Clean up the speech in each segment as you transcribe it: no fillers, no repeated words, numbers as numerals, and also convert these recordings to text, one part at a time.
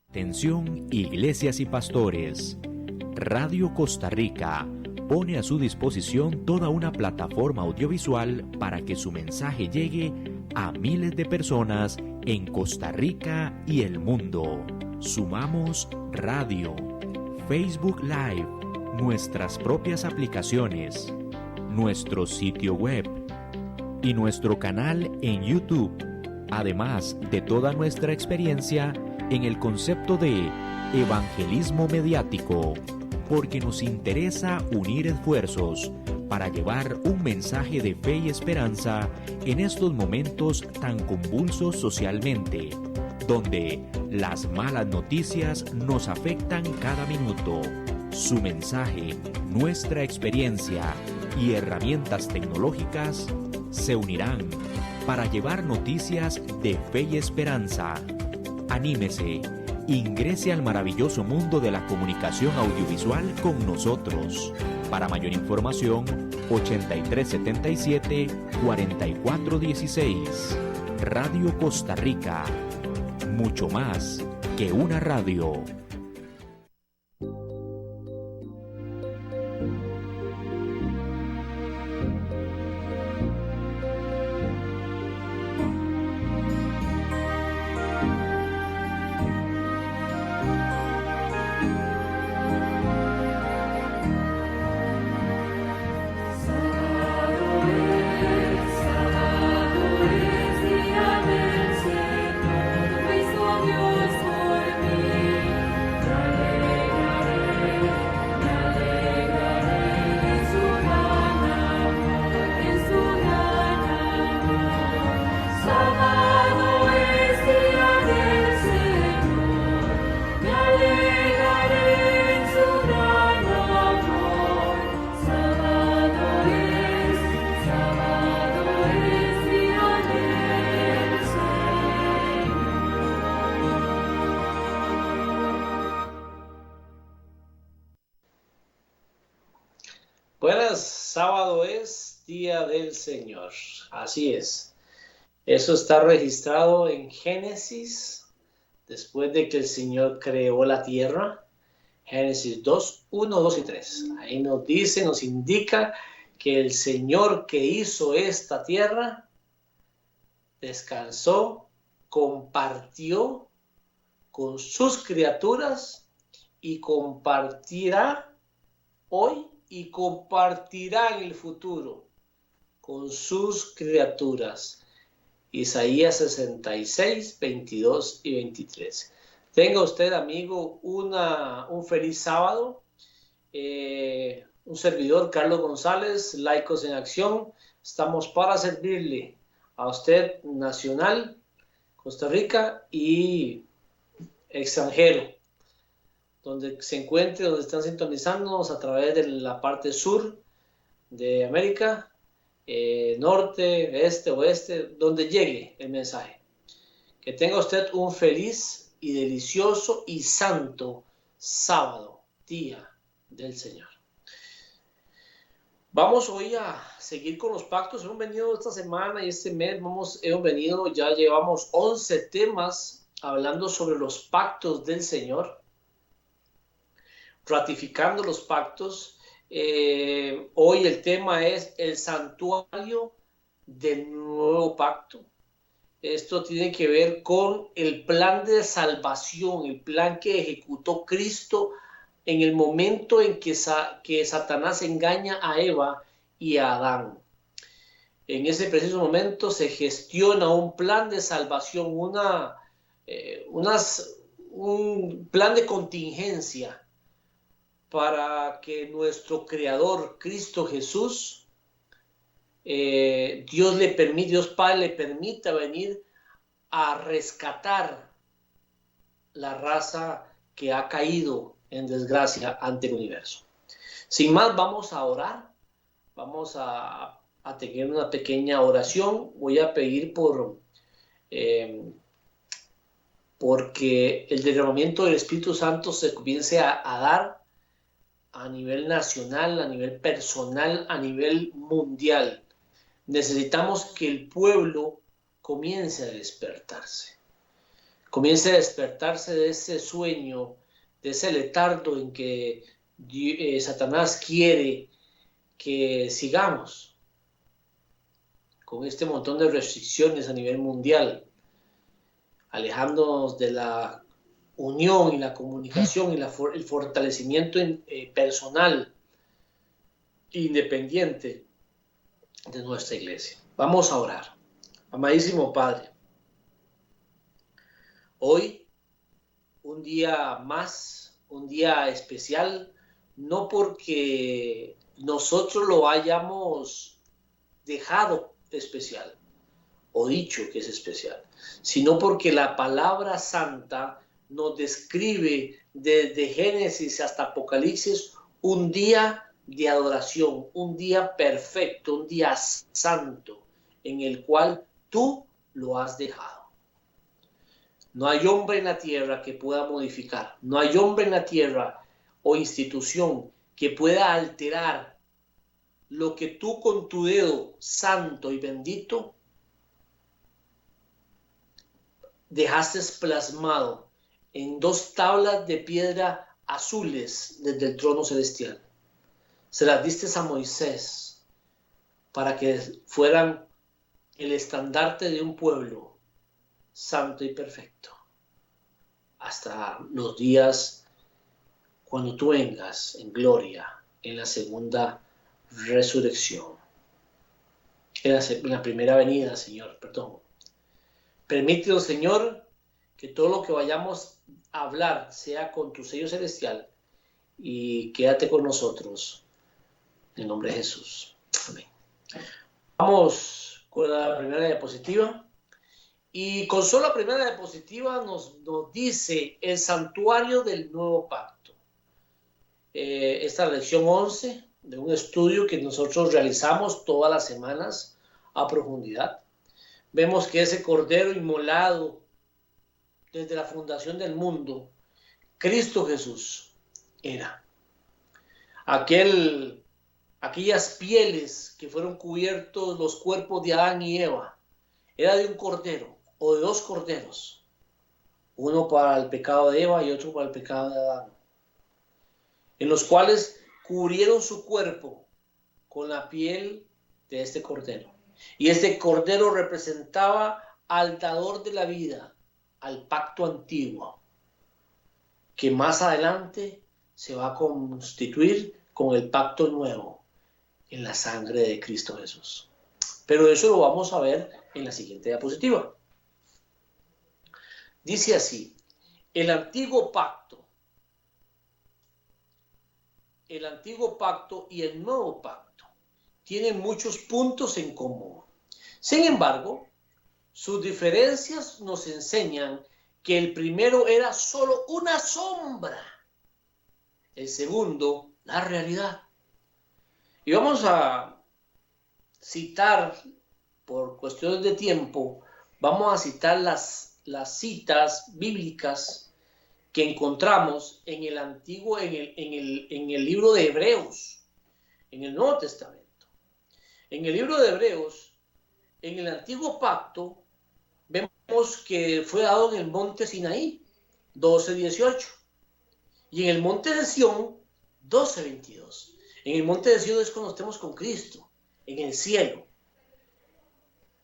Atención, iglesias y pastores. Radio Costa Rica pone a su disposición toda una plataforma audiovisual para que su mensaje llegue a miles de personas en Costa Rica y el mundo. Sumamos radio, Facebook Live, nuestras propias aplicaciones, nuestro sitio web y nuestro canal en YouTube, además de toda nuestra experiencia en el concepto de evangelismo mediático, porque nos interesa unir esfuerzos para llevar un mensaje de fe y esperanza en estos momentos tan convulsos socialmente, donde las malas noticias nos afectan cada minuto. Su mensaje, nuestra experiencia y herramientas tecnológicas se unirán para llevar noticias de fe y esperanza. Anímese, ingrese al maravilloso mundo de la comunicación audiovisual con nosotros. Para mayor información, 8377-4416. Radio Costa Rica. Mucho más que una radio. Buenas, sábado es día del Señor, así es. Eso está registrado en Génesis, después de que el Señor creó la tierra. Génesis 2, 1, 2 y 3. Ahí nos dice, nos indica que el Señor que hizo esta tierra descansó, compartió con sus criaturas y compartirá hoy y compartirá en el futuro con sus criaturas. Isaías 66, 22 y 23. Tenga usted, amigo, un feliz sábado. Un servidor, Carlos González, Laicos en Acción. Estamos para servirle a usted, nacional, Costa Rica y extranjero, donde se encuentre, donde están sintonizándonos a través de la parte sur de América, norte, este, oeste, donde llegue el mensaje. Que tenga usted un feliz y delicioso y santo sábado, día del Señor. Vamos hoy a seguir con los pactos. Hemos venido esta semana y este mes, ya llevamos 11 temas hablando sobre los pactos del Señor, ratificando los pactos. Hoy el tema es el santuario del nuevo pacto. Esto tiene que ver con el plan de salvación, el plan que ejecutó Cristo en el momento en que Satanás engaña a Eva y a Adán. En ese preciso momento se gestiona un plan de salvación, un plan de contingencia para que nuestro Creador, Cristo Jesús, Dios Padre le permita venir a rescatar la raza que ha caído en desgracia ante el universo. Sin más, vamos a orar, vamos a tener una pequeña oración. Voy a pedir porque el derramamiento del Espíritu Santo se comience a dar a nivel nacional, a nivel personal, a nivel mundial. Necesitamos que el pueblo comience a despertarse. comience a despertarse de ese sueño, de ese letargo en que Satanás quiere que sigamos con este montón de restricciones a nivel mundial, alejándonos de la unión y la comunicación y el fortalecimiento personal, independiente de nuestra iglesia. Vamos a orar. Amadísimo Padre, hoy un día más, un día especial, no porque nosotros lo hayamos dejado especial o dicho que es especial, sino porque la palabra santa nos describe desde Génesis hasta Apocalipsis un día de adoración, un día perfecto, un día santo, en el cual tú lo has dejado. No hay hombre en la tierra que pueda modificar, no hay hombre en la tierra o institución que pueda alterar lo que tú con tu dedo santo y bendito dejaste plasmado en 2 tablas de piedra azules desde el trono celestial. Se las diste a Moisés para que fueran el estandarte de un pueblo santo y perfecto hasta los días cuando tú vengas en gloria en la segunda resurrección, en la primera venida, Señor, perdón. Permítenos, Señor, que todo lo que vayamos a hablar sea con tu sello celestial y quédate con nosotros. En el nombre de Jesús. Amén. Vamos con la primera diapositiva. Y con solo la primera diapositiva nos dice el santuario del nuevo pacto. Esta lección 11 de un estudio que nosotros realizamos todas las semanas a profundidad. Vemos que ese cordero inmolado desde la fundación del mundo, Cristo Jesús, era aquellas pieles que fueron cubiertos los cuerpos de Adán y Eva, era de un cordero o de 2 corderos, uno para el pecado de Eva y otro para el pecado de Adán, en los cuales cubrieron su cuerpo con la piel de este cordero. Y este cordero representaba al dador de la vida, al pacto antiguo, que más adelante se va a constituir con el pacto nuevo en la sangre de Cristo Jesús. Pero eso lo vamos a ver en la siguiente diapositiva. Dice así: el antiguo pacto y el nuevo pacto tienen muchos puntos en común. Sin embargo, sus diferencias nos enseñan que el primero era solo una sombra, el segundo, la realidad. Y vamos a citar, por cuestiones de tiempo, vamos a citar las citas bíblicas que encontramos en el antiguo, en el libro de Hebreos, en el Nuevo Testamento. En el libro de Hebreos, en el antiguo pacto, vemos que fue dado en el monte Sinaí, 12:18, y en el monte de Sión, 12:22. En el monte de Sión es cuando estemos con Cristo, en el cielo.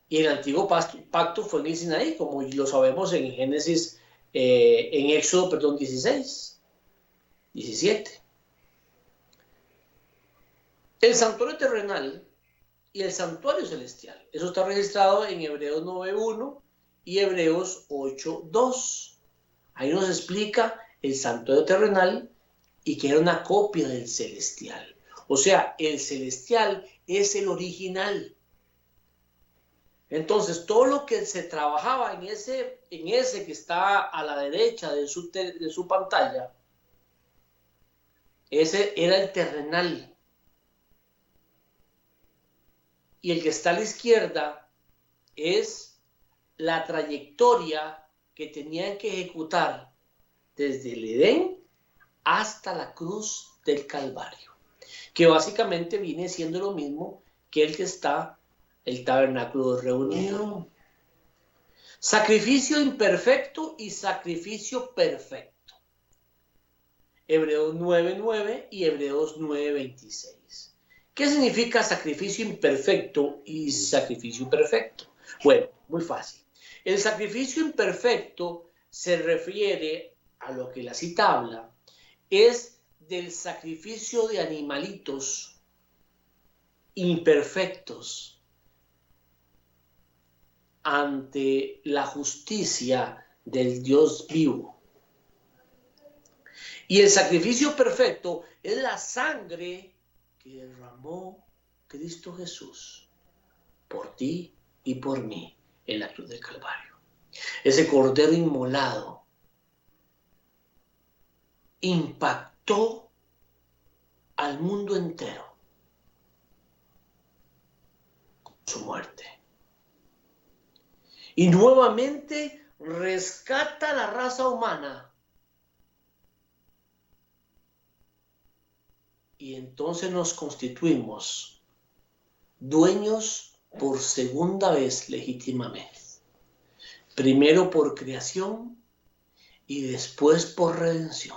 Y el antiguo pacto fue en el Sinaí, como lo sabemos en Génesis, en Éxodo, 16, 17. El santuario terrenal y el santuario celestial, eso está registrado en Hebreos 9:1 y Hebreos 8:2. Ahí nos explica el santuario terrenal y que era una copia del celestial. O sea, el celestial es el original. Entonces, todo lo que se trabajaba en ese que está a la derecha de su pantalla, ese era el terrenal. Y el que está a la izquierda es la trayectoria que tenían que ejecutar desde el Edén hasta la cruz del Calvario, que básicamente viene siendo lo mismo que el que está el tabernáculo de reunión. Sacrificio imperfecto y sacrificio perfecto. Hebreos 9:9 y Hebreos 9:26. ¿Qué significa sacrificio imperfecto y sacrificio perfecto? Bueno, muy fácil. El sacrificio imperfecto se refiere a lo que la cita habla, es del sacrificio de animalitos imperfectos ante la justicia del Dios vivo. Y el sacrificio perfecto es la sangre que derramó Cristo Jesús por ti y por mí en la cruz del Calvario. Ese cordero inmolado impactó al mundo entero con su muerte. Y nuevamente rescata a la raza humana. Y entonces nos constituimos dueños por segunda vez legítimamente. Primero por creación y después por redención.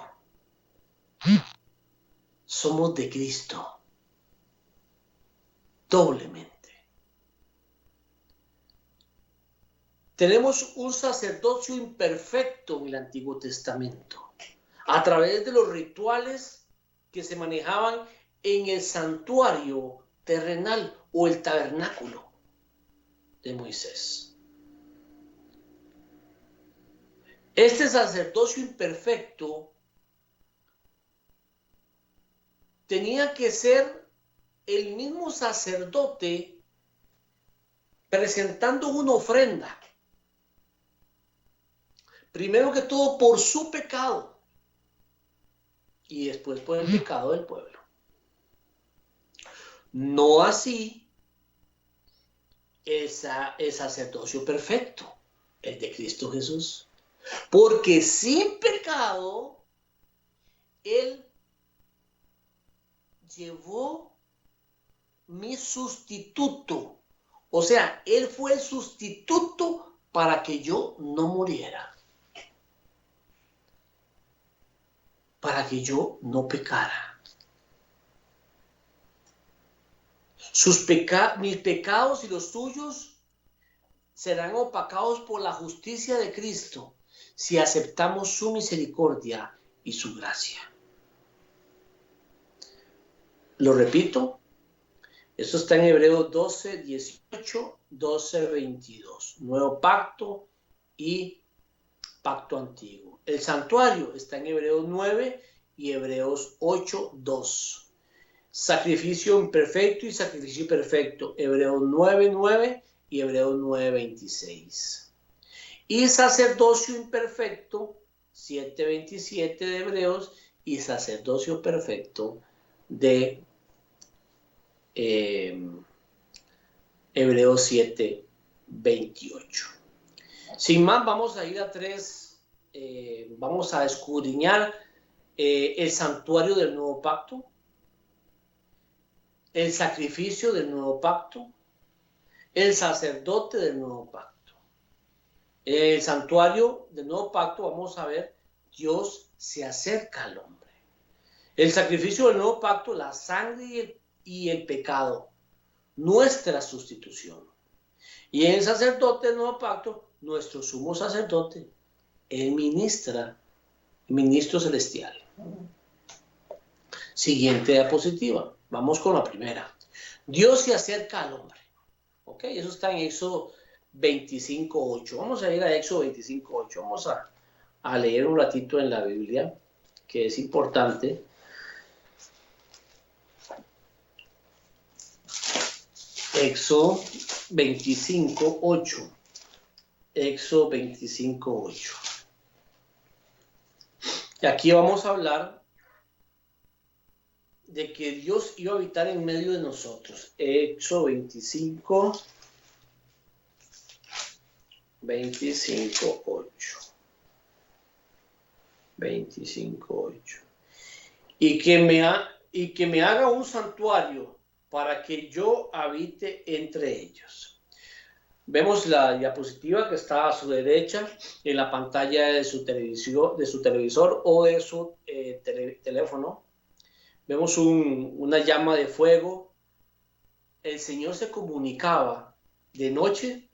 Somos de Cristo. Doblemente. Tenemos un sacerdocio imperfecto en el Antiguo Testamento, a través de los rituales que se manejaban en el santuario terrenal o el tabernáculo de Moisés. Este sacerdocio imperfecto tenía que ser el mismo sacerdote presentando una ofrenda. Primero que todo por su pecado y después por el pecado del pueblo. No así el sacerdocio perfecto, el de Cristo Jesús. Porque sin pecado, Él llevó mi sustituto. O sea, Él fue el sustituto para que yo no muriera. Para que yo no pecara. Mis pecados y los suyos serán opacados por la justicia de Cristo si aceptamos su misericordia y su gracia. Lo repito, esto está en Hebreos 12:18, 12:22. Nuevo pacto y pacto antiguo. El santuario está en Hebreos 9 y Hebreos 8:2. Sacrificio imperfecto y sacrificio perfecto. Hebreos 9:9 y Hebreos 9:26. Y sacerdocio imperfecto, 7:27 de Hebreos, y sacerdocio perfecto de Hebreos 7:28. Sin más, vamos a ir a vamos a escudriñar el santuario del nuevo pacto, el sacrificio del nuevo pacto, el sacerdote del nuevo pacto. El santuario del nuevo pacto, vamos a ver, Dios se acerca al hombre. El sacrificio del nuevo pacto, la sangre y el pecado, nuestra sustitución. Y en el sacerdote del nuevo pacto, nuestro sumo sacerdote, él ministro celestial. Siguiente diapositiva. Vamos con la primera. Dios se acerca al hombre. ¿Ok? Eso está en Éxodo 25:8. Vamos a ir a Éxodo 25:8. Vamos a leer un ratito en la Biblia, que es importante. Éxodo 25:8. Éxodo 25:8. Y aquí vamos a hablar de que Dios iba a habitar en medio de nosotros. Éxodo 25:8. Y que me haga un santuario para que yo habite entre ellos. Vemos la diapositiva que está a su derecha en la pantalla de su televisor o de su teléfono. Vemos una llama de fuego. El Señor se comunicaba de noche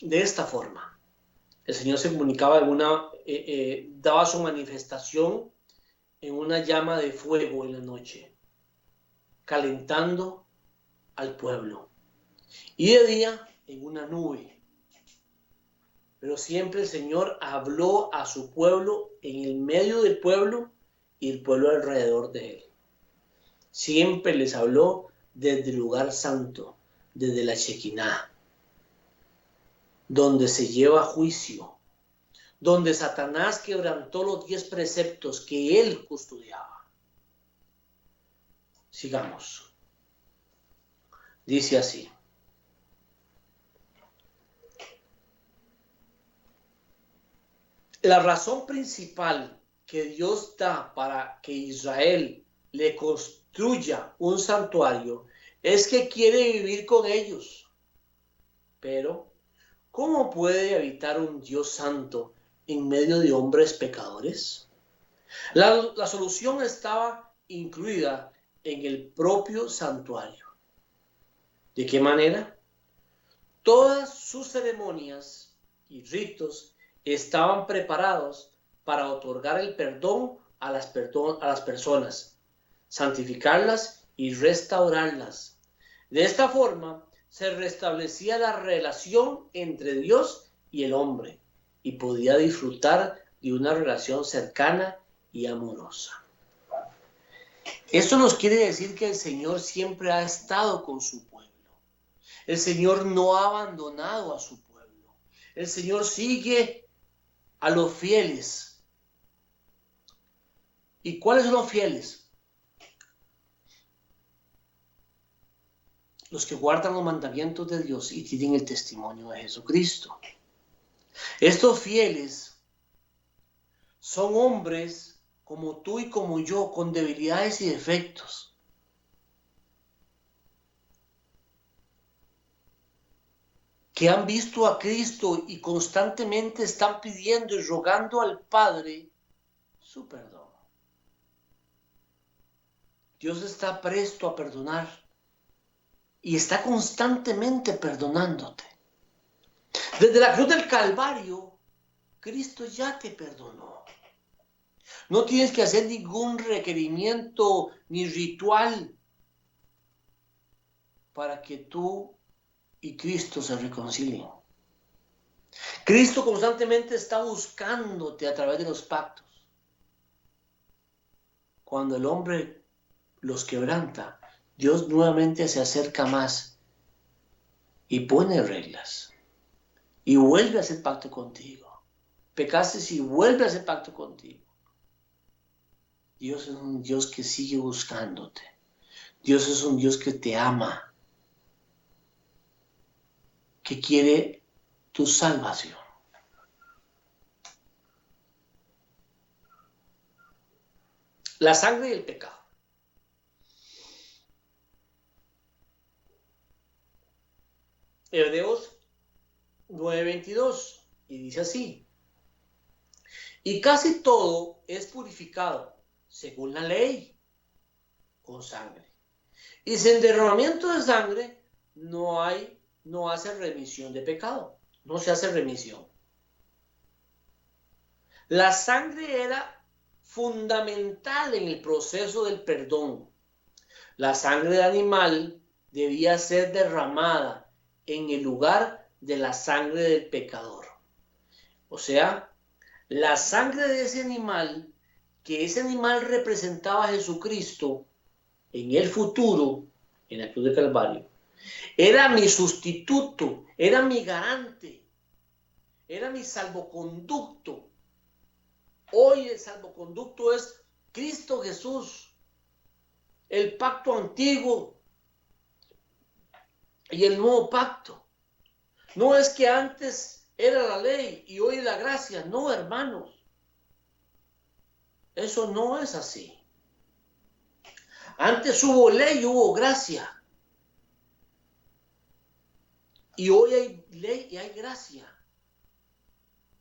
de esta forma. El Señor se comunicaba daba su manifestación en una llama de fuego en la noche, calentando al pueblo. Y de día en una nube. Pero siempre el Señor habló a su pueblo en el medio del pueblo y el pueblo alrededor de él. Siempre les habló desde el lugar santo, desde la Shekinah, donde se lleva juicio, donde Satanás quebrantó los 10 preceptos que él custodiaba. Sigamos. Dice así. La razón principal que Dios da para que Israel le construya un santuario es que quiere vivir con ellos. Pero, ¿cómo puede habitar un Dios santo en medio de hombres pecadores? La solución estaba incluida en el propio santuario. ¿De qué manera? Todas sus ceremonias y ritos estaban preparados para otorgar el perdón a las personas, santificarlas y restaurarlas. De esta forma se restablecía la relación entre Dios y el hombre y podía disfrutar de una relación cercana y amorosa. Esto nos quiere decir que el Señor siempre ha estado con su pueblo. El Señor no ha abandonado a su pueblo. El Señor sigue a los fieles. ¿Y cuáles son los fieles? Los que guardan los mandamientos de Dios y tienen el testimonio de Jesucristo. Estos fieles son hombres como tú y como yo, con debilidades y defectos. Que han visto a Cristo y constantemente están pidiendo y rogando al Padre su perdón. Dios está presto a perdonar y está constantemente perdonándote. Desde la cruz del Calvario, Cristo ya te perdonó. No tienes que hacer ningún requerimiento ni ritual para que tú y Cristo se reconcilien. Cristo constantemente está buscándote a través de los pactos. Cuando el hombre los quebranta, Dios nuevamente se acerca más y pone reglas y vuelve a hacer pacto contigo. Pecaste y vuelve a hacer pacto contigo. Dios es un Dios que sigue buscándote. Dios es un Dios que te ama, que quiere tu salvación. La sangre y el pecado. Hebreos 9:22 y dice así: y casi todo es purificado según la ley con sangre, y sin derramamiento de sangre no hace remisión de pecado, no se hace remisión. La sangre era fundamental en el proceso del perdón. La sangre del animal debía ser derramada en el lugar de la sangre del pecador. O sea, la sangre de ese animal, que ese animal representaba a Jesucristo en el futuro, en la cruz de Calvario, era mi sustituto, era mi garante, era mi salvoconducto. Hoy el salvoconducto es Cristo Jesús, el pacto antiguo y el nuevo pacto. No es que antes era la ley y hoy la gracia. No, hermanos. Eso no es así. Antes hubo ley y hubo gracia. Y hoy hay ley y hay gracia.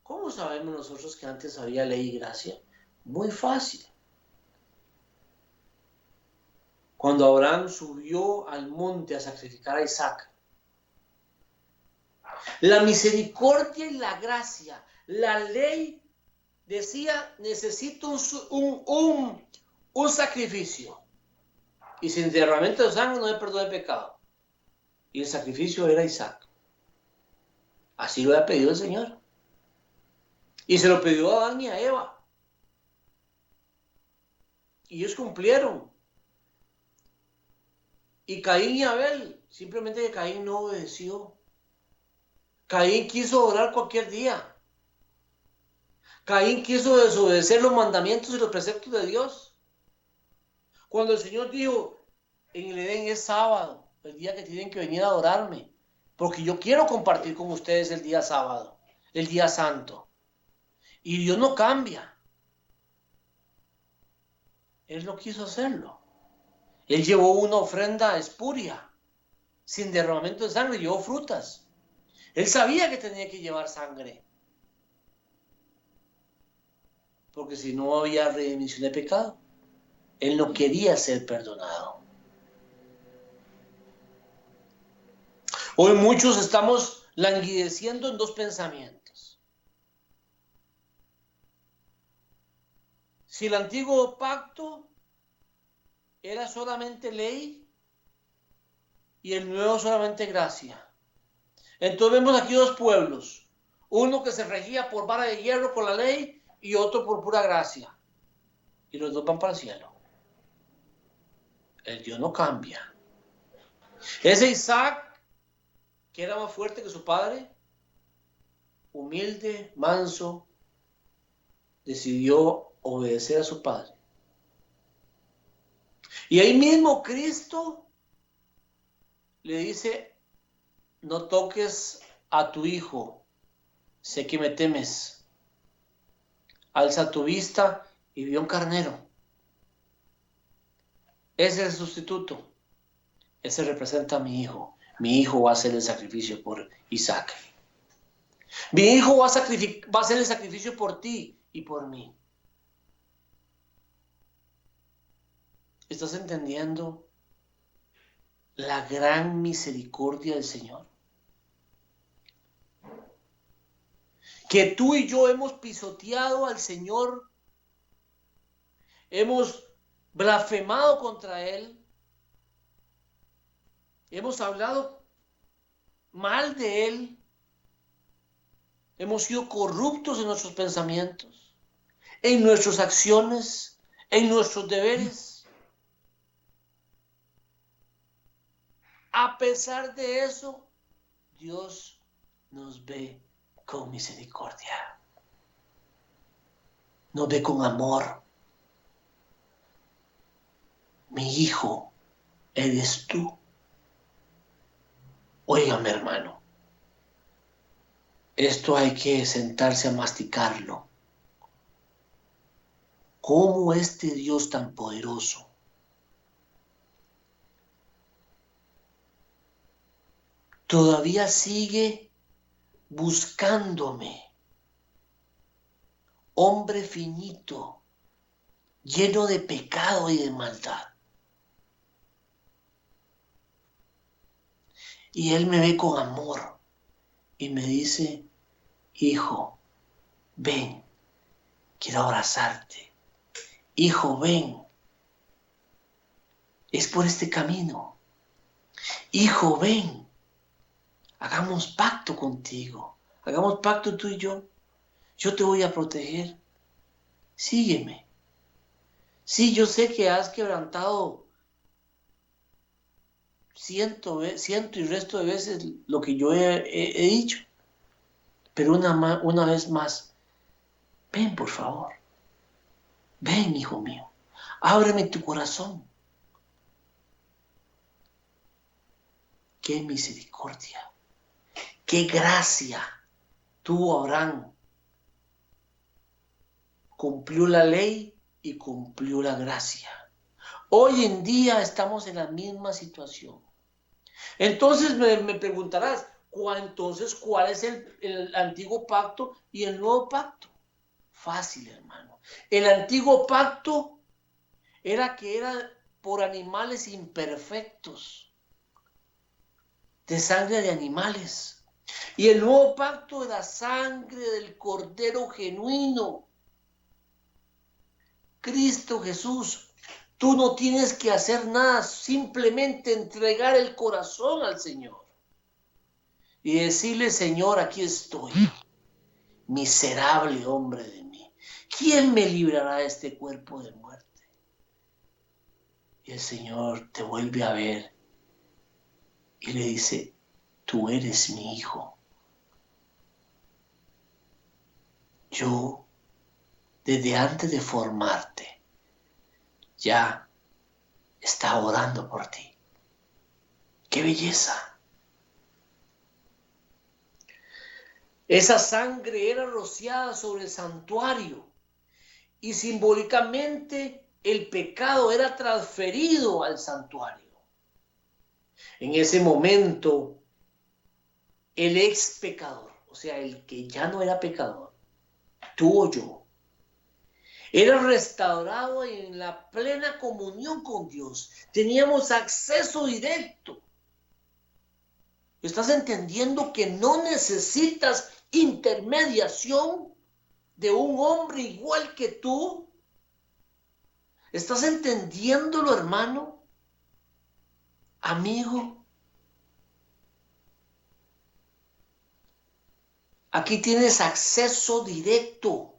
¿Cómo sabemos nosotros que antes había ley y gracia? Muy fácil. Cuando Abraham subió al monte a sacrificar a Isaac, la misericordia y la gracia, la ley decía, necesito un sacrificio. Y sin derramamiento de sangre no hay perdón de pecado. Y el sacrificio era Isaac. Así lo había pedido el Señor. Y se lo pidió a Adán y a Eva. Y ellos cumplieron. Y Caín y Abel, simplemente que Caín no obedeció. Caín quiso orar cualquier día. Caín quiso desobedecer los mandamientos y los preceptos de Dios. Cuando el Señor dijo, en el Edén es sábado, el día que tienen que venir a adorarme, porque yo quiero compartir con ustedes el día sábado, el día santo. Y Dios no cambia. Él no quiso hacerlo. Él llevó una ofrenda espuria, sin derramamiento de sangre, llevó frutas. Él sabía que tenía que llevar sangre, porque si no había remisión de pecado, él no quería ser perdonado. Hoy muchos estamos languideciendo en dos pensamientos. Si el antiguo pacto era solamente ley y el nuevo solamente gracia. Entonces vemos aquí dos pueblos, uno que se regía por vara de hierro con la ley y otro por pura gracia. Y los dos van para el cielo. El Dios no cambia. Ese Isaac, que era más fuerte que su padre, humilde, manso, decidió obedecer a su padre. Y ahí mismo Cristo le dice, no toques a tu hijo, sé que me temes. Alza tu vista y vio un carnero. Ese es el sustituto. Ese representa a mi hijo. Mi hijo va a hacer el sacrificio por Isaac. Mi hijo va a hacer el sacrificio por ti y por mí. ¿Estás entendiendo la gran misericordia del Señor? Que tú y yo hemos pisoteado al Señor, hemos blasfemado contra Él, hemos hablado mal de Él, hemos sido corruptos en nuestros pensamientos, en nuestras acciones, en nuestros deberes. A pesar de eso, Dios nos ve con misericordia, nos ve con amor. Mi hijo, eres tú. Óigame, hermano, esto hay que sentarse a masticarlo. ¿Cómo este Dios tan poderoso todavía sigue buscándome? Hombre finito, lleno de pecado y de maldad. Y Él me ve con amor y me dice, hijo, ven, quiero abrazarte. Hijo, ven, es por este camino. Hijo, ven, hagamos pacto contigo. Hagamos pacto tú y yo. Yo te voy a proteger. Sígueme. Sí, yo sé que has quebrantado ciento y resto de veces lo que yo he dicho. Pero una vez más, ven por favor. Ven, hijo mío. Ábreme tu corazón. Qué misericordia. Qué gracia tuvo Abraham. Cumplió la ley y cumplió la gracia. Hoy en día estamos en la misma situación. Entonces me preguntarás, Entonces, ¿cuál es el antiguo pacto y el nuevo pacto? Fácil, hermano. El antiguo pacto era por animales imperfectos, de sangre de animales. Y el nuevo pacto era sangre del Cordero genuino, Cristo Jesús. Tú no tienes que hacer nada, simplemente entregar el corazón al Señor y decirle: Señor, aquí estoy, miserable hombre de mí. ¿Quién me librará de este cuerpo de muerte? Y el Señor te vuelve a ver y le dice: tú eres mi hijo. Yo, desde antes de formarte, ya estaba orando por ti. ¡Qué belleza! Esa sangre era rociada sobre el santuario y simbólicamente el pecado era transferido al santuario. En ese momento, el ex pecador, o sea, el que ya no era pecador, tú o yo, era restaurado en la plena comunión con Dios. Teníamos acceso directo. ¿Estás entendiendo que no necesitas intermediación de un hombre igual que tú? ¿Estás entendiéndolo, hermano? Amigo. Aquí tienes acceso directo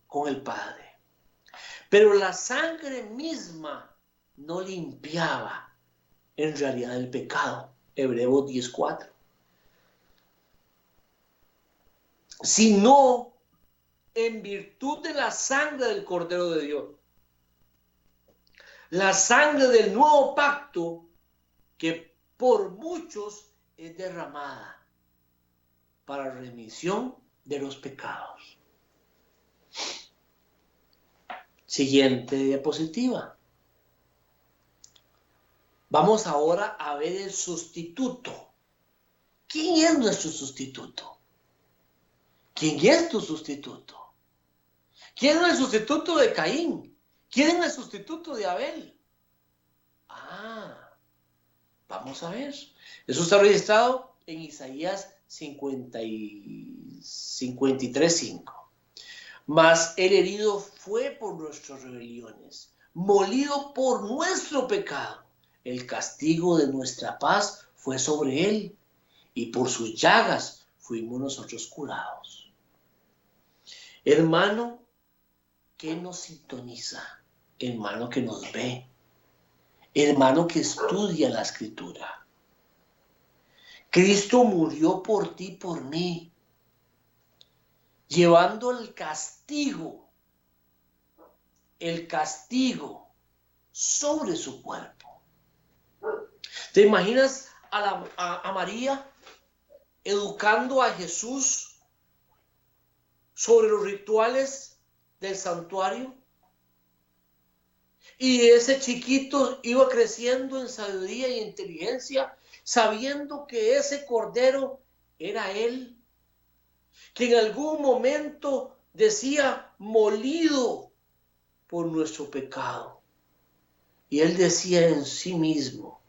con el Padre. Pero la sangre misma no limpiaba en realidad el pecado. Hebreos 10:4. Sino en virtud de la sangre del Cordero de Dios. La sangre del nuevo pacto que por muchos es derramada para remisión de los pecados. Siguiente diapositiva. Vamos ahora a ver el sustituto. ¿Quién es nuestro sustituto? ¿Quién es tu sustituto? ¿Quién es el sustituto de Caín? ¿Quién es el sustituto de Abel? Vamos a ver. Eso está registrado en Isaías 53:5. Mas el herido fue por nuestras rebeliones, molido por nuestro pecado. El castigo de nuestra paz fue sobre él, y por sus llagas fuimos nosotros curados. Hermano que nos sintoniza, hermano que nos ve, hermano que estudia la Escritura. Cristo murió por ti, por mí, llevando el castigo sobre su cuerpo. ¿Te imaginas a María educando a Jesús sobre los rituales del santuario? Y ese chiquito iba creciendo en sabiduría y inteligencia, sabiendo que ese cordero era él, que en algún momento decía: molido por nuestro pecado. Y él decía en sí mismo: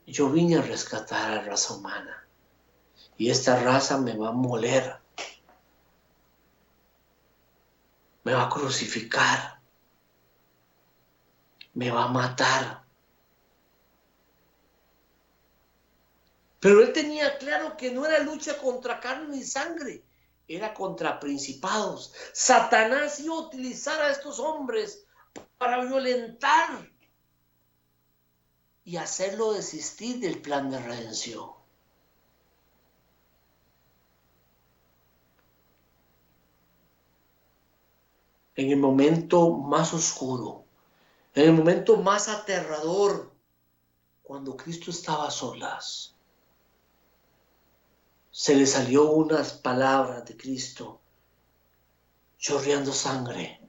yo vine a rescatar a la raza humana y esta raza me va a moler, me va a crucificar, me va a matar. Pero él tenía claro que no era lucha contra carne ni sangre, era contra principados. Satanás iba a utilizar a estos hombres para violentar y hacerlo desistir del plan de redención. En el momento más oscuro, en el momento más aterrador, cuando Cristo estaba a solas, se le salió unas palabras de Cristo, chorreando sangre.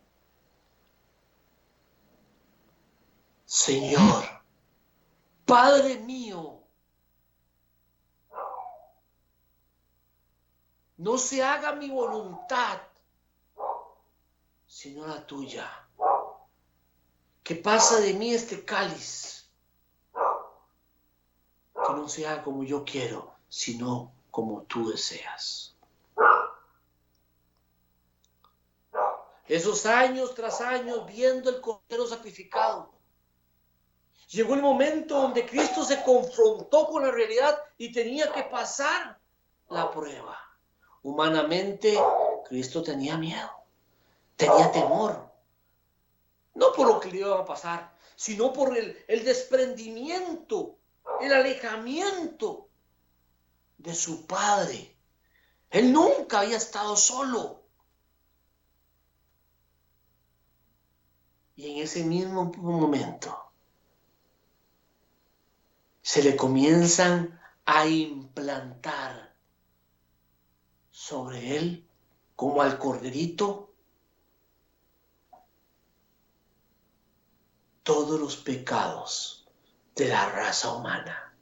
Señor, Padre mío, no se haga mi voluntad, sino la tuya. Que pasa de mí este cáliz, que no se haga como yo quiero, sino como tú deseas. Esos años tras años viendo el cordero sacrificado, llegó el momento donde Cristo se confrontó con la realidad y tenía que pasar la prueba. Humanamente, Cristo tenía miedo, tenía temor. No por lo que le iba a pasar, sino por el desprendimiento, el alejamiento de su Padre. Él nunca había estado solo. Y en ese mismo momento se le comienzan a implantar sobre él, como al corderito, todos los pecados de la raza humana.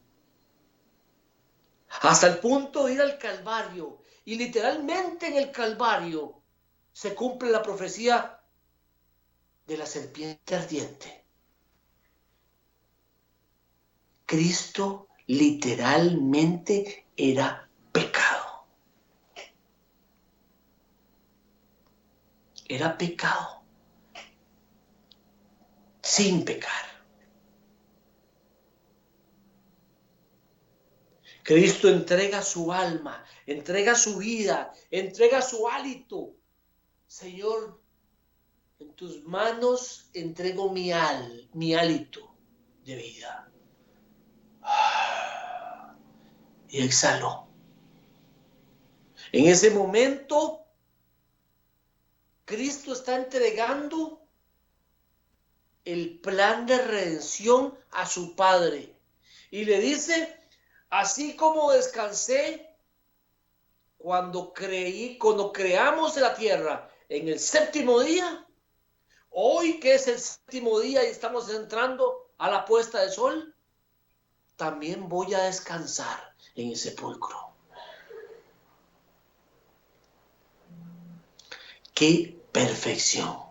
Hasta el punto de ir al Calvario. Y literalmente en el Calvario se cumple la profecía de la serpiente ardiente. Cristo literalmente era pecado. Era pecado. Sin pecar. Cristo entrega su alma, entrega su vida, entrega su hálito. Señor, en tus manos entrego mi hálito de vida. Y exhaló. En ese momento, Cristo está entregando el plan de redención a su Padre. Y le dice, así como descansé cuando creamos la tierra en el séptimo día, hoy que es el séptimo día y estamos entrando a la puesta de sol, también voy a descansar en el sepulcro. ¡Qué perfección!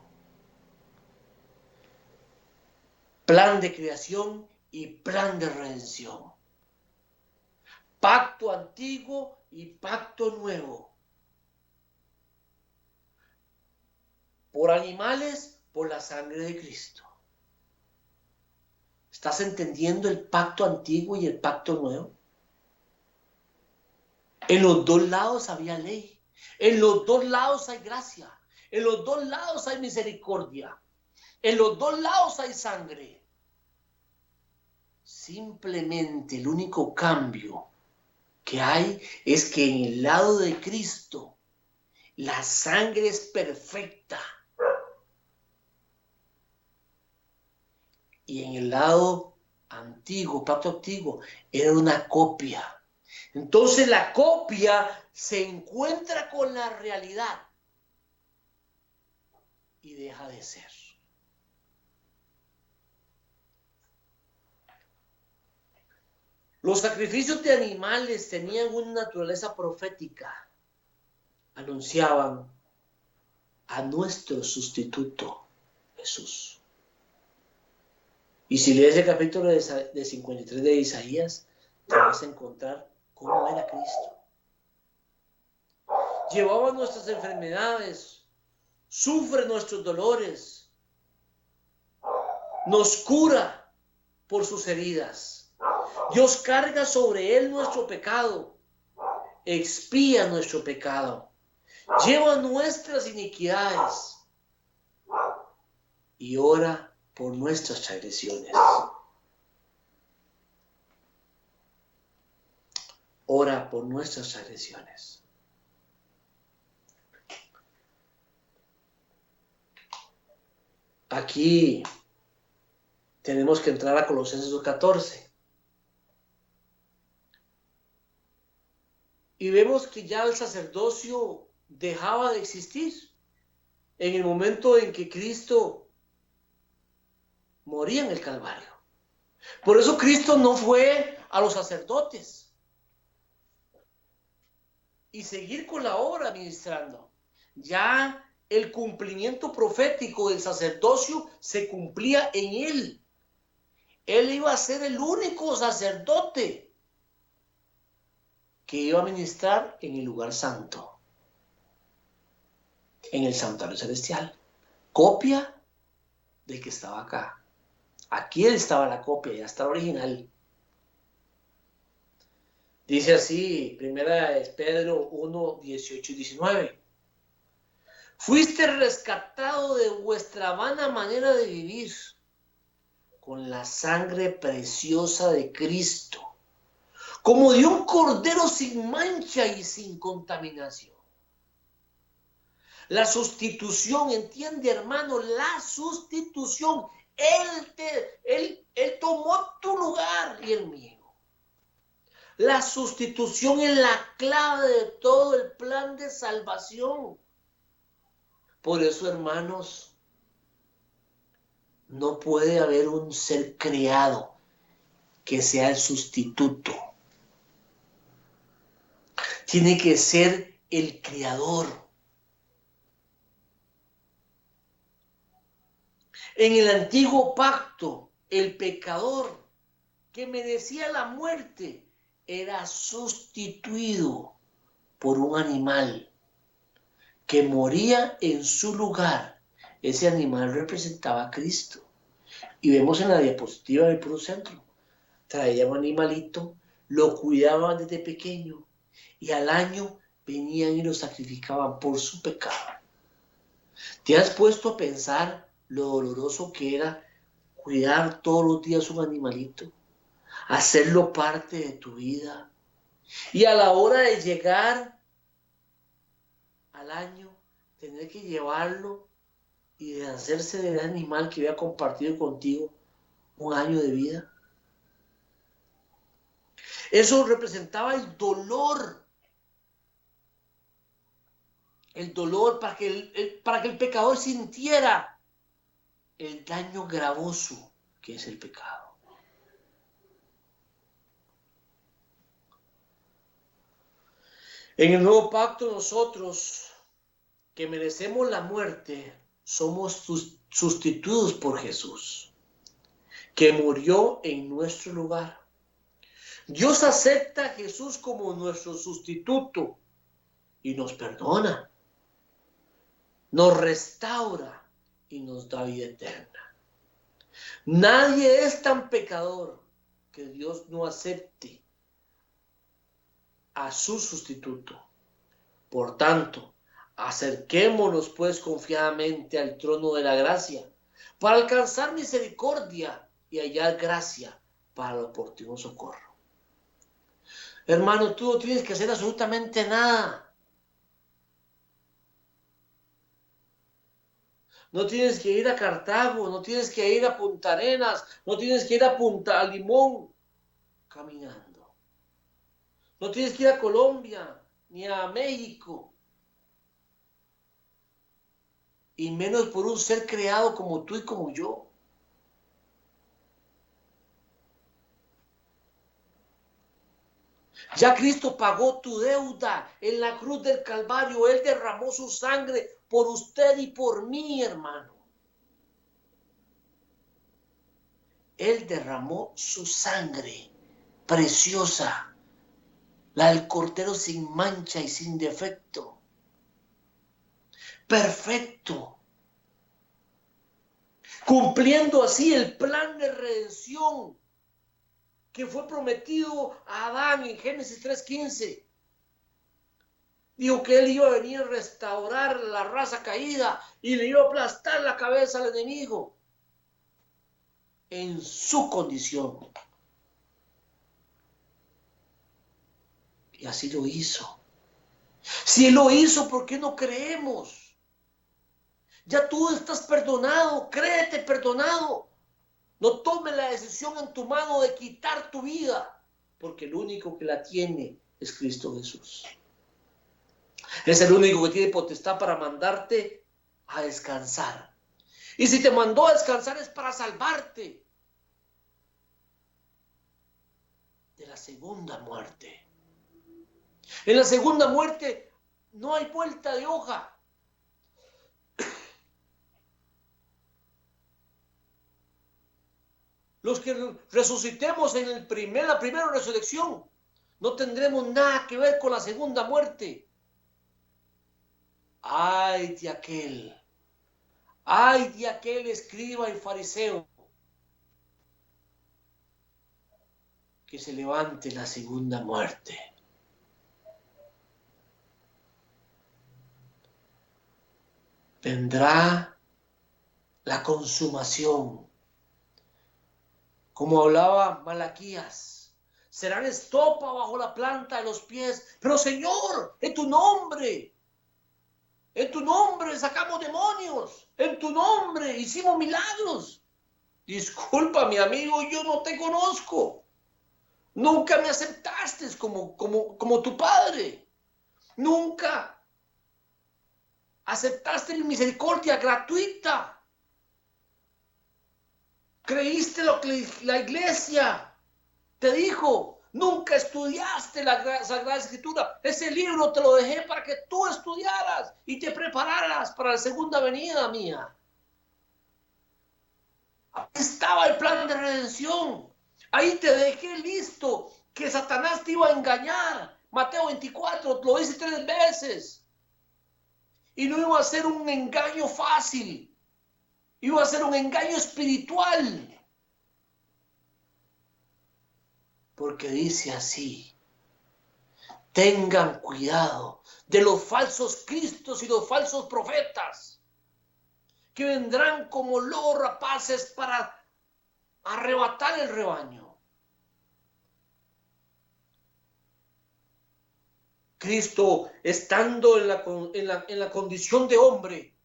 Plan de creación y plan de redención. Pacto antiguo y pacto nuevo. Por animales, por la sangre de Cristo. ¿Estás entendiendo el pacto antiguo y el pacto nuevo? En los dos lados había ley. En los dos lados hay gracia. En los dos lados hay misericordia. En los dos lados hay sangre. Simplemente el único cambio que hay es que en el lado de Cristo la sangre es perfecta. Y en el lado antiguo, pacto antiguo, era una copia. Entonces la copia se encuentra con la realidad y deja de ser. Los sacrificios de animales tenían una naturaleza profética. Anunciaban a nuestro sustituto, Jesús. Y si lees el capítulo de 53 de Isaías, te vas a encontrar cómo era Cristo. Llevaba nuestras enfermedades, sufre nuestros dolores, nos cura por sus heridas. Dios carga sobre él nuestro pecado, expía nuestro pecado, lleva nuestras iniquidades y ora por nuestras transgresiones. Ora por nuestras transgresiones. Aquí tenemos que entrar a Colosenses 2:14. Y vemos que ya el sacerdocio dejaba de existir en el momento en que Cristo moría en el Calvario. Por eso Cristo no fue a los sacerdotes y seguir con la obra ministrando. Ya el cumplimiento profético del sacerdocio se cumplía en él. Él iba a ser el único sacerdote que iba a ministrar en el lugar santo, en el santuario celestial. Copia del que estaba acá. Aquí estaba la copia, ya está la original. Dice así, primera de Pedro 1, 18 y 19. Fuiste rescatado de vuestra vana manera de vivir con la sangre preciosa de Cristo, como de un cordero sin mancha y sin contaminación. La sustitución, entiende hermano, la sustitución. Él tomó tu lugar y el mío. La sustitución es la clave de todo el plan de salvación. Por eso, hermanos, no puede haber un ser creado que sea el sustituto. Tiene que ser el creador. En el antiguo pacto, el pecador que merecía la muerte era sustituido por un animal que moría en su lugar. Ese animal representaba a Cristo. Y vemos en la diapositiva del puro centro. Traía un animalito, lo cuidaban desde pequeño y al año venían y lo sacrificaban por su pecado. ¿Te has puesto a pensar lo doloroso que era cuidar todos los días un animalito? Hacerlo parte de tu vida. Y a la hora de llegar al año, tener que llevarlo y deshacerse del animal que había compartido contigo un año de vida. Eso representaba el dolor para que el pecador sintiera el daño gravoso que es el pecado. En el nuevo pacto nosotros, que merecemos la muerte, somos sustituidos por Jesús, que murió en nuestro lugar. Dios acepta a Jesús como nuestro sustituto y nos perdona, nos restaura y nos da vida eterna. Nadie es tan pecador que Dios no acepte a su sustituto. Por tanto, acerquémonos pues confiadamente al trono de la gracia para alcanzar misericordia y hallar gracia para el oportuno socorro. Hermano, tú no tienes que hacer absolutamente nada. No tienes que ir a Cartago, no tienes que ir a Punta Arenas, no tienes que ir a Punta Limón caminando. No tienes que ir a Colombia ni a México. Y menos por un ser creado como tú y como yo. Ya Cristo pagó tu deuda en la cruz del Calvario. Él derramó su sangre por usted y por mí, hermano. Él derramó su sangre preciosa, la del Cordero sin mancha y sin defecto. Perfecto. Cumpliendo así el plan de redención que fue prometido a Adán en Génesis 3:15. Dijo que él iba a venir a restaurar la raza caída y le iba a aplastar la cabeza al enemigo en su condición. Y así lo hizo. Si él lo hizo, ¿por qué no creemos? Ya tú estás perdonado, créete perdonado. No tomes la decisión en tu mano de quitar tu vida, porque el único que la tiene es Cristo Jesús. Es el único que tiene potestad para mandarte a descansar. Y si te mandó a descansar es para salvarte de la segunda muerte. En la segunda muerte no hay vuelta de hoja. Los que resucitemos en la primera resurrección, no tendremos nada que ver con la segunda muerte. Ay de aquel escriba y fariseo que se levante la segunda muerte. Vendrá la consumación. Como hablaba Malaquías, serán estopa bajo la planta de los pies. Pero Señor, en tu nombre sacamos demonios, en tu nombre hicimos milagros. Disculpa, mi amigo, yo no te conozco. Nunca me aceptaste como tu padre. Nunca aceptaste mi misericordia gratuita. Creíste lo que la iglesia te dijo. Nunca estudiaste la Sagrada Escritura. Ese libro te lo dejé para que tú estudiaras y te prepararas para la segunda venida mía. Ahí estaba el plan de redención. Ahí te dejé listo que Satanás te iba a engañar. Mateo 24 lo dice 3 veces. Y no iba a ser un engaño fácil. Iba a ser un engaño espiritual. Porque dice así: tengan cuidado de los falsos cristos y los falsos profetas, que vendrán como lobos rapaces para arrebatar el rebaño. Cristo, estando en la condición de hombre,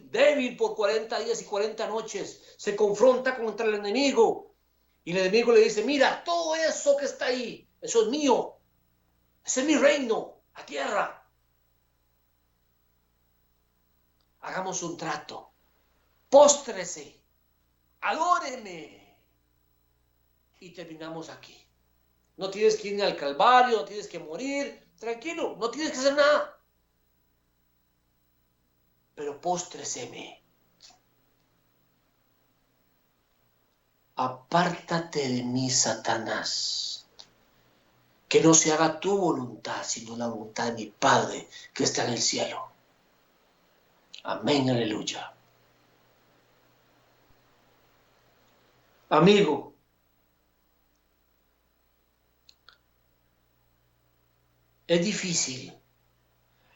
débil por 40 días y 40 noches, se confronta contra el enemigo. Y el enemigo le dice: mira, todo eso que está ahí, eso es mío. Ese es mi reino, la tierra. Hagamos un trato. Póstrese, adóreme. Y terminamos aquí. No tienes que ir ni al Calvario, no tienes que morir. Tranquilo, no tienes que hacer nada. Pero póstreseme. Apártate de mí, Satanás. Que no se haga tu voluntad, sino la voluntad de mi Padre que está en el cielo. Amén, aleluya. Amigo, es difícil.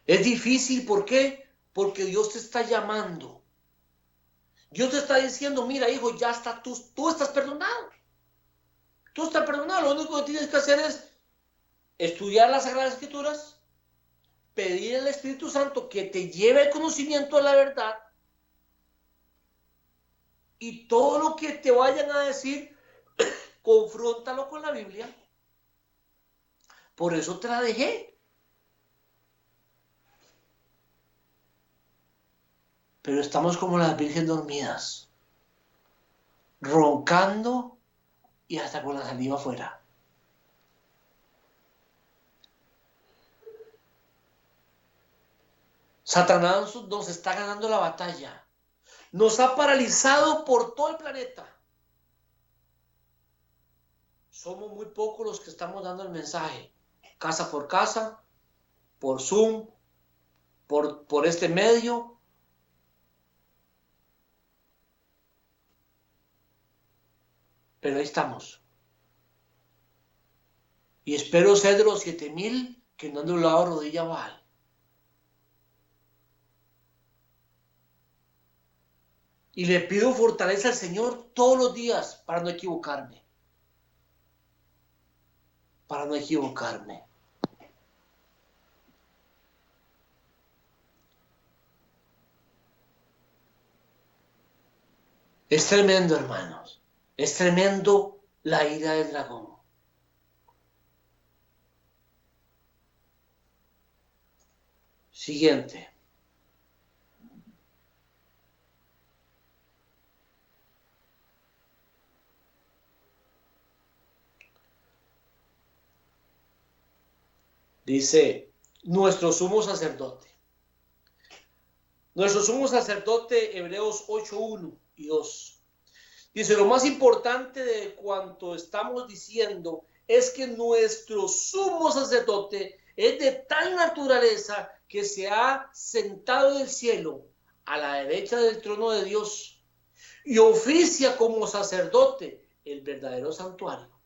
Es difícil, ¿por qué? Porque Dios te está llamando. Dios te está diciendo: mira, hijo, ya está, tú estás perdonado. Tú estás perdonado. Lo único que tienes que hacer es estudiar las Sagradas Escrituras, pedir al Espíritu Santo que te lleve el conocimiento de la verdad, y todo lo que te vayan a decir, confróntalo con la Biblia. Por eso te la dejé. Pero estamos como las virgen dormidas, roncando y hasta con la saliva afuera. Satanás nos está ganando la batalla. Nos ha paralizado por todo el planeta. Somos muy pocos los que estamos dando el mensaje, casa por casa, por Zoom, por este medio. Pero ahí estamos. Y espero ser de los 7,000 que no han doblado rodilla a Baal. Y le pido fortaleza al Señor todos los días para no equivocarme. Para no equivocarme. Es tremendo, hermanos. Es tremendo la ira del dragón. Siguiente. Dice, nuestro sumo sacerdote. Nuestro sumo sacerdote, Hebreos 8, 1 y 2. Dice, lo más importante de cuanto estamos diciendo es que nuestro sumo sacerdote es de tal naturaleza que se ha sentado en el cielo a la derecha del trono de Dios y oficia como sacerdote el verdadero santuario,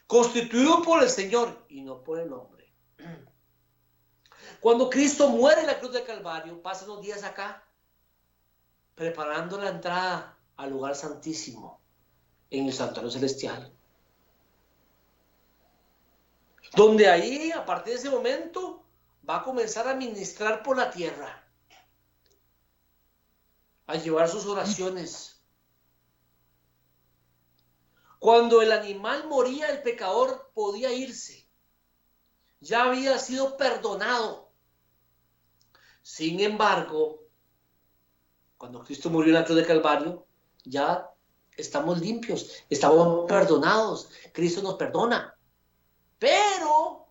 constituido por el Señor y no por el hombre. Cuando Cristo muere en la cruz del Calvario, pasa unos días acá, preparando la entrada al lugar santísimo en el santuario celestial. Donde ahí, a partir de ese momento, va a comenzar a ministrar por la tierra, a llevar sus oraciones. Cuando el animal moría, el pecador podía irse. Ya había sido perdonado. Sin embargo, cuando Cristo murió en la cruz de Calvario, ya estamos limpios, estamos perdonados. Cristo nos perdona. Pero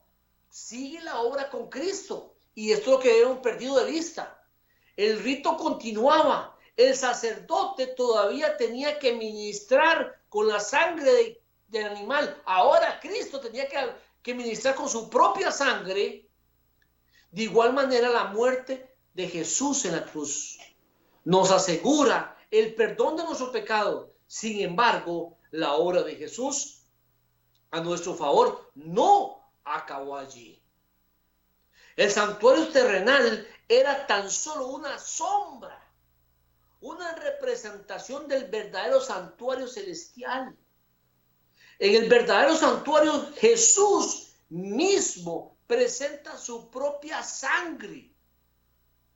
sigue la obra con Cristo. Y esto es lo que hemos perdido de vista. El rito continuaba. El sacerdote todavía tenía que ministrar con la sangre del animal. Ahora Cristo tenía que ministrar con su propia sangre. De igual manera, la muerte de Jesús en la cruz nos asegura el perdón de nuestro pecado. Sin embargo, la obra de Jesús a nuestro favor no acabó allí. El santuario terrenal era tan solo una sombra, una representación del verdadero santuario celestial. En el verdadero santuario, Jesús mismo presenta su propia sangre.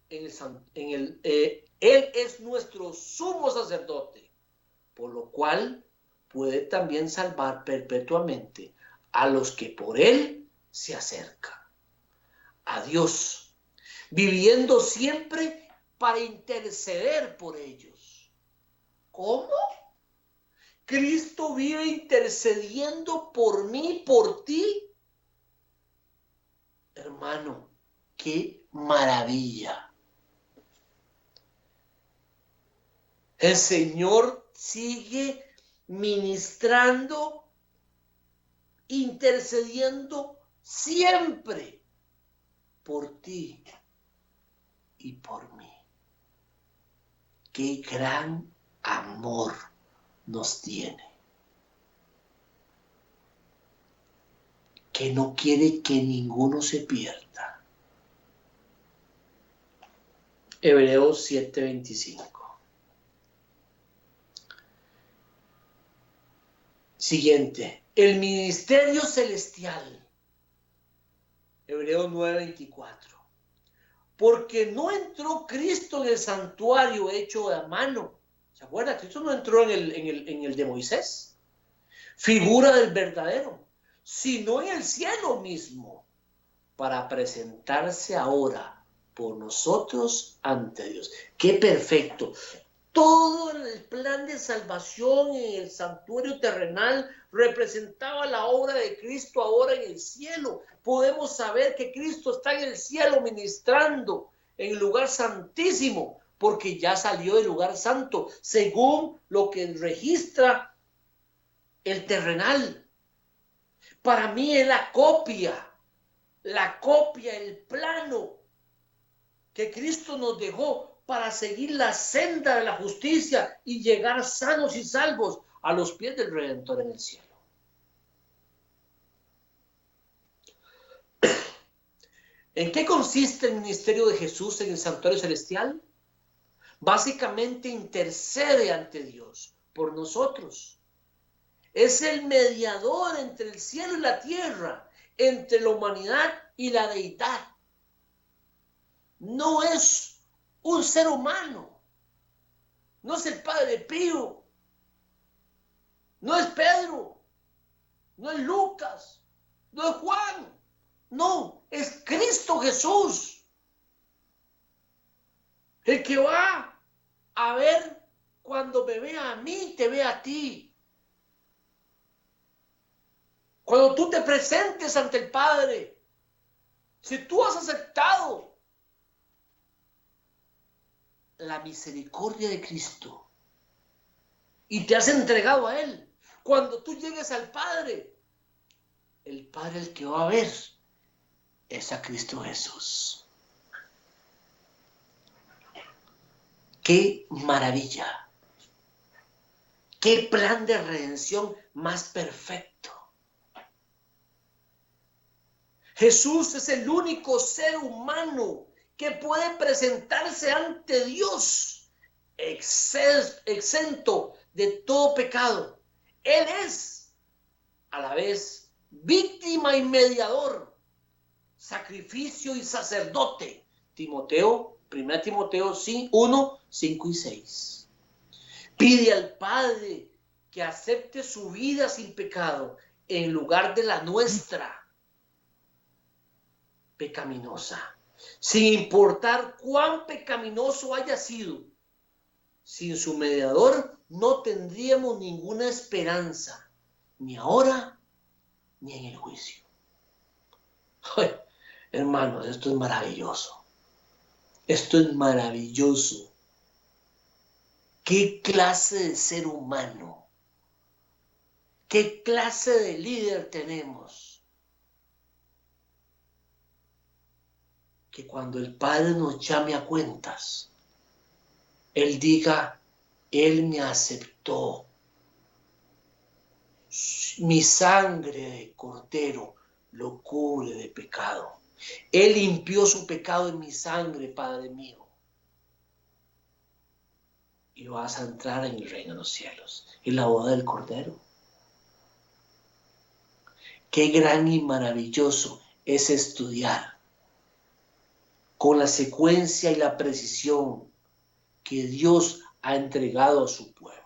Él es nuestro sumo sacerdote, por lo cual puede también salvar perpetuamente a los que por él se acercan a Dios, viviendo siempre para interceder por ellos. ¿Cómo? Cristo vive intercediendo por mí, por ti. Hermano, qué maravilla. El Señor sigue ministrando, intercediendo siempre por ti y por mí. Qué gran amor nos tiene, que no quiere que ninguno se pierda. Hebreos 7:25. Siguiente, el ministerio celestial. Hebreos 9:24. Porque no entró Cristo en el santuario hecho a mano. ¿Se acuerda? Cristo no entró en el de Moisés, figura del verdadero, sino en el cielo mismo, para presentarse ahora por nosotros ante Dios. ¡Qué perfecto! Todo el plan de salvación en el santuario terrenal representaba la obra de Cristo ahora en el cielo. Podemos saber que Cristo está en el cielo ministrando en el lugar santísimo, porque ya salió del lugar santo, según lo que registra el terrenal. Para mí es la copia, el plano que Cristo nos dejó para seguir la senda de la justicia y llegar sanos y salvos a los pies del Redentor en el cielo. ¿En qué consiste el ministerio de Jesús en el santuario celestial? Básicamente intercede ante Dios por nosotros. Es el mediador entre el cielo y la tierra, entre la humanidad y la deidad. No es un ser humano. No es el Padre Pío. No es Pedro. No es Lucas. No es Juan. No, es Cristo Jesús. El que va a ver cuando me vea a mí, te ve a ti. Cuando tú te presentes ante el Padre, Si tú has aceptado la misericordia de Cristo y te has entregado a Él, cuando tú llegues al Padre, el Padre el que va a ver es a Cristo Jesús. ¡Qué maravilla! ¡Qué plan de redención más perfecto! Jesús es el único ser humano que puede presentarse ante Dios exento de todo pecado. Él es a la vez víctima y mediador, sacrificio y sacerdote. Timoteo, 1 Timoteo 1, 5 y 6. Pide al Padre que acepte su vida sin pecado en lugar de la nuestra pecaminosa, sin importar cuán pecaminoso haya sido. Sin su mediador no tendríamos ninguna esperanza, ni ahora ni en el juicio. Ay, hermanos, esto es maravilloso. Esto es maravilloso. ¿Qué clase de ser humano? ¿Qué clase de líder tenemos? Que cuando el Padre nos llame a cuentas, Él diga, Él me aceptó. Mi sangre de cordero lo cubre de pecado. Él limpió su pecado en mi sangre, Padre mío. Y vas a entrar en el reino de los cielos, en la boda del Cordero. Qué gran y maravilloso es estudiar con la secuencia y la precisión que Dios ha entregado a su pueblo.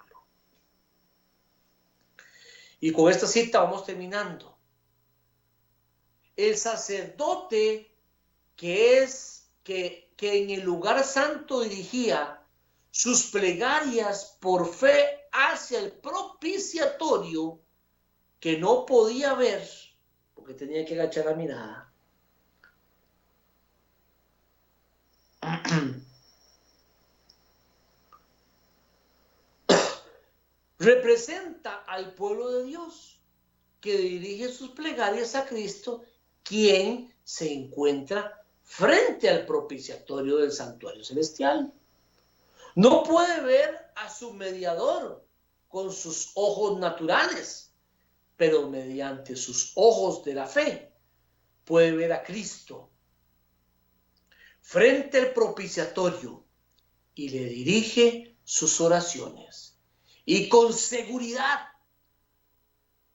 Y con esta cita vamos terminando. El sacerdote que en el lugar santo dirigía sus plegarias por fe hacia el propiciatorio, que no podía ver porque tenía que agachar la mirada. Representa al pueblo de Dios que dirige sus plegarias a Cristo, quien se encuentra frente al propiciatorio del santuario celestial. No puede ver a su mediador con sus ojos naturales, pero mediante sus ojos de la fe puede ver a Cristo frente al propiciatorio y le dirige sus oraciones. Y con seguridad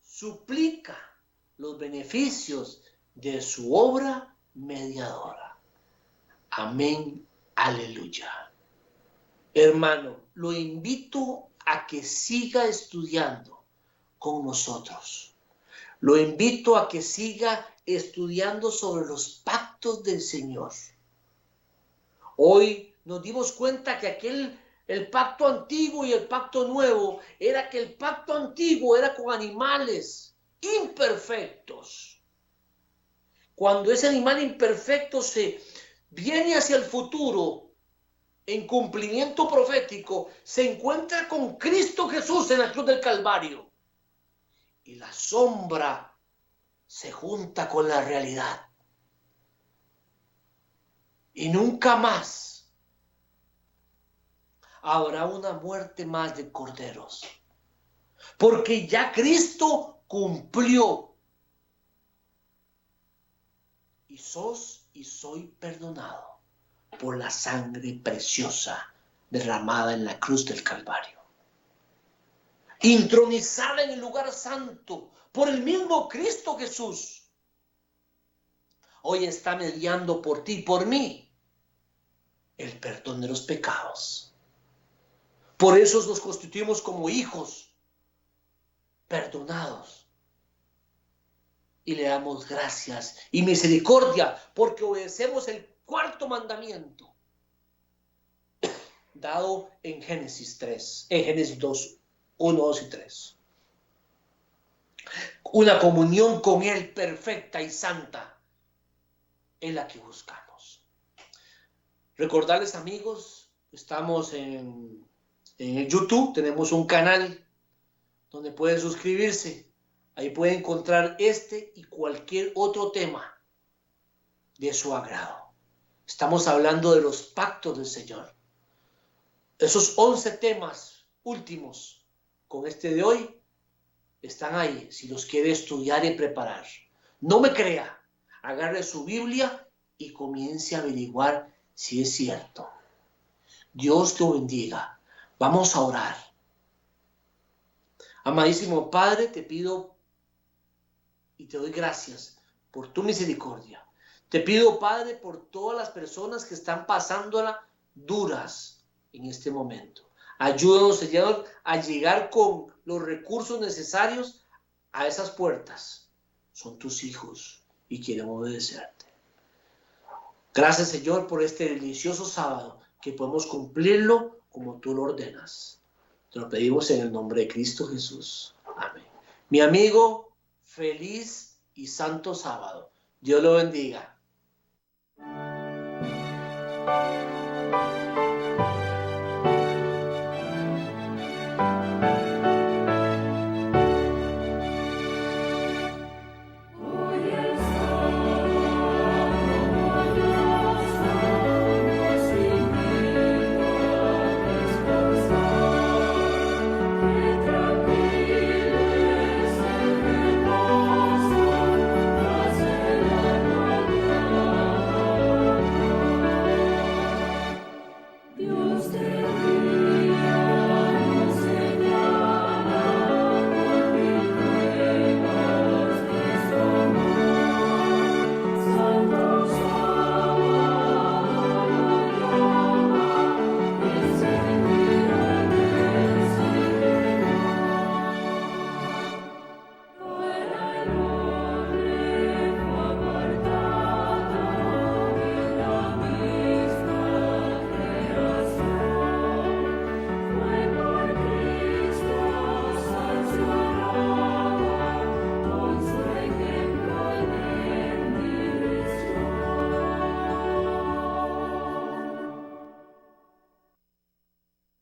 suplica los beneficios de su obra mediadora. Amén, aleluya. Hermano, lo invito a que siga estudiando con nosotros. Lo invito a que siga estudiando sobre los pactos del Señor. Hoy nos dimos cuenta que el pacto antiguo y el pacto nuevo, era que el pacto antiguo era con animales imperfectos. Cuando ese animal imperfecto se viene hacia el futuro, en cumplimiento profético, se encuentra con Cristo Jesús en la cruz del Calvario. Y la sombra se junta con la realidad. Y nunca más habrá una muerte más de corderos. Porque ya Cristo cumplió. Y sos y soy perdonado por la sangre preciosa derramada en la cruz del Calvario. Intronizada en el lugar santo por el mismo Cristo Jesús. Hoy está mediando por ti y por mí el perdón de los pecados. Por eso nos constituimos como hijos perdonados. Y le damos gracias y misericordia porque obedecemos el cuarto mandamiento dado en Génesis 3, en Génesis 2, 1, 2 y 3. Una comunión con Él perfecta y santa es la que buscamos. Recordarles, amigos, estamos en YouTube, tenemos un canal donde pueden suscribirse. Ahí pueden encontrar este y cualquier otro tema de su agrado. Estamos hablando de los pactos del Señor. Esos 11 temas últimos con este de hoy están ahí, si los quiere estudiar y preparar. No me crea, agarre su Biblia y comience a averiguar si es cierto. Dios te bendiga. Vamos a orar. Amadísimo Padre, te pido y te doy gracias por tu misericordia. Te pido, Padre, por todas las personas que están pasándola duras en este momento. Ayúdanos, Señor, a llegar con los recursos necesarios a esas puertas. Son tus hijos y quieren obedecerte. Gracias, Señor, por este delicioso sábado, que podemos cumplirlo como tú lo ordenas. Te lo pedimos en el nombre de Cristo Jesús. Amén. Mi amigo, feliz y santo sábado. Dios lo bendiga.